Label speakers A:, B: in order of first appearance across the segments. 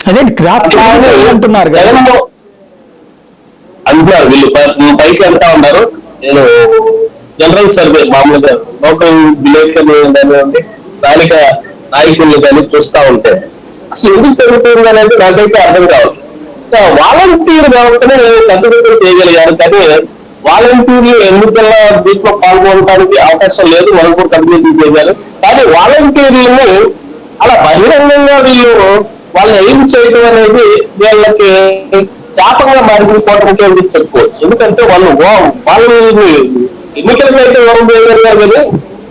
A: అదే క్రాఫ్ట్ అంటున్నారు
B: అంటున్నారు వీళ్ళు పైకి వెళ్తా ఉన్నారు. నేను జనరల్ సర్వే మామూలుగా లోకల్ విలేకరులు స్థానిక నాయకుల్ని కానీ చూస్తా ఉంటే అసలు ఎందుకు పెరుగుతుంది అనేది నాకైతే అర్థం కావాలి. వాలంటీర్ వ్యవస్థనే కట్టుబడి చేయగలిగారు, కానీ వాలంటీర్లు ఎన్నికల దీంట్లో పాల్గొనడానికి అవకాశం లేదు, మనం కూడా కట్టుబడి చేయగలరు. కానీ వాలంటీర్లను అలా బహిరంగంగా వీళ్ళు వాళ్ళని ఏం చేయడం అనేది వీళ్ళకి శాపంగా మారిపోవడానికి చెప్పుకోవచ్చు. ఎందుకంటే వాళ్ళని ఎన్నికలకు అయితే దూరం చేయగలిగారు కానీ,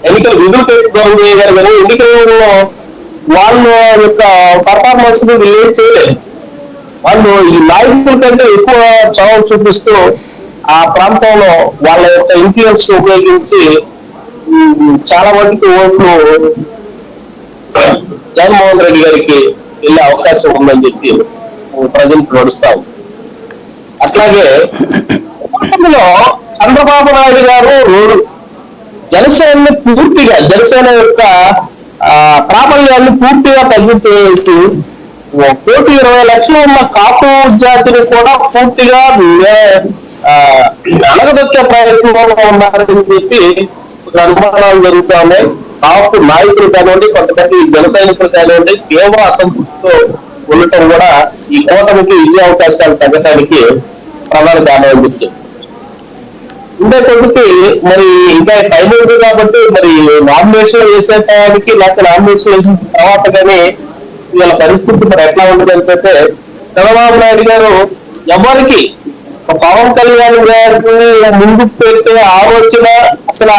B: ఎన్నికల విధులకైతే దూరం చేయగలరు కానీ ఎన్నికల్లో వాళ్ళ యొక్క పర్ఫార్మెన్స్ ని వీళ్ళు ఏం చేయలేదు. వాళ్ళు ఈ నాయకుల కంటే ఎక్కువ చొరవ చూపిస్తూ ఆ ప్రాంతంలో వాళ్ళ యొక్క ఇన్ఫ్లుయెన్స్ ఉపయోగించి చాలా మటుకు ఓట్లు జగన్మోహన్ రెడ్డి గారికి వెళ్ళే అవకాశం ఉందని చెప్పి ప్రజలకు నడుస్తాం. అట్లాగే చంద్రబాబు నాయుడు గారు జనసేనని పూర్తిగా, జనసేన యొక్క ప్రాబల్యాన్ని పూర్తిగా తగ్గించేసి 1,20 లక్షలు ఉన్న కాపు జాతిని కూడా పూర్తిగా అణగదొక్కే ప్రయత్నంలో ఉన్నారని చెప్పి అనుమానాలు జరుగుతూ ఉన్నాయి. కాపు నాయకులు కానివ్వండి, కొంతమంది జన సైనికులు కానివ్వండి తీవ్ర అసంతృప్తితో ఉండటం కూడా ఈ కూటమికి విజయ అవకాశాలు తగ్గడానికి ప్రధాన కారణం చెప్తుంది. ఉండే కొద్దికి మరి ఇంకా టైం ఉంది కాబట్టి మరి నామినేషన్ వేసేటానికి లేకపోతే నామినేషన్ వేసిన తర్వాత కానీ వీళ్ళ పరిస్థితి మరి ఎట్లా ఉంటుంది అంటే, చంద్రబాబు నాయుడు గారు ఎవరికి పవన్ కళ్యాణ్ గారిని ముందుకు పెట్టే ఆలోచన, అసలు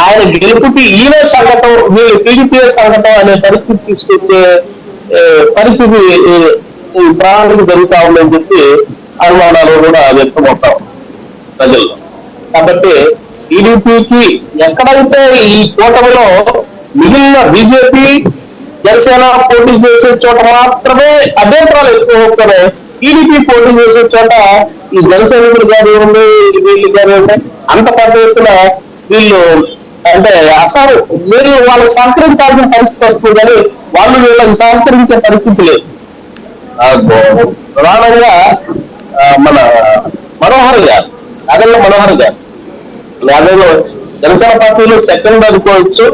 B: ఆయన గెలుపుకి ఈయన సంఘటన, వీళ్ళు టీడీపీ సంఘటన అనే పరిస్థితి తీసుకొచ్చే పరిస్థితి ప్రాణానికి జరుగుతా ఉందని చెప్పి అనుమానాలు కూడా వ్యక్తమవుతాం ప్రజల్లో. కాబట్టి టీడీపీకి ఎక్కడైతే ఈ కూటమిలో మిగిలిన బీజేపీ జనసేన పోటీ చేసే చోట మాత్రమే అభ్యంతరాలు ఎక్కువ అవుతాయి. టీడీపీ పోటీ చేసే చోట ఈ జనసైనికులు కానివ్వండి, వీళ్ళు కానివ్వండి అంత పెద్ద ఎత్తున వీళ్ళు అంటే అసలు మీరు వాళ్ళకి సహకరించాల్సిన పరిస్థితి వస్తుంది, కానీ వాళ్ళు వీళ్ళకి సహకరించే పరిస్థితి లేదు. ప్రధానంగా మన మనోహర్ గారు, అదల్లో మనోహర్ గారు అదల్లో జనసేన పార్టీలో సెకండ్ అనుకోవచ్చు.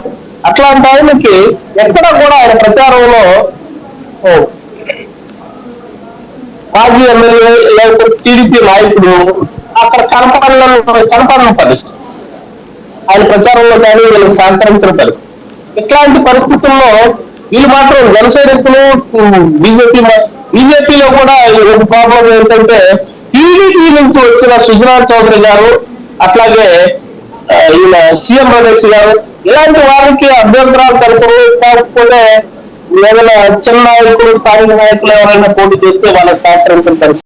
B: అట్లాంటి ఆయనకి ఎక్కడ కూడా ఆయన ప్రచారంలో మాజీ ఎమ్మెల్యే లేకపోతే టీడీపీ నాయకుడు అక్కడ కనపడిన పరిస్థితి, ఆయన ప్రచారంలో కానీ వీళ్ళకి సహకరించిన పరిస్థితి. ఇట్లాంటి పరిస్థితుల్లో వీళ్ళు మాత్రం జనసైనికులు బీజేపీలో కూడా ఒక ప్రాబ్లం ఏంటంటే, టీడీపీ నుంచి వచ్చిన సుజనా చౌదరి గారు, అట్లాగే ఈయన సీఎం రమేష్ గారు, ఇలాంటి వారికి అభ్యంతరాలు కలుపురు. కాకపోతే ఏదైనా చిన్న నాయకులు, స్థానిక నాయకులు ఎవరైనా పోటీ చేస్తే వాళ్ళకి సహకరించిన పరిస్థితి.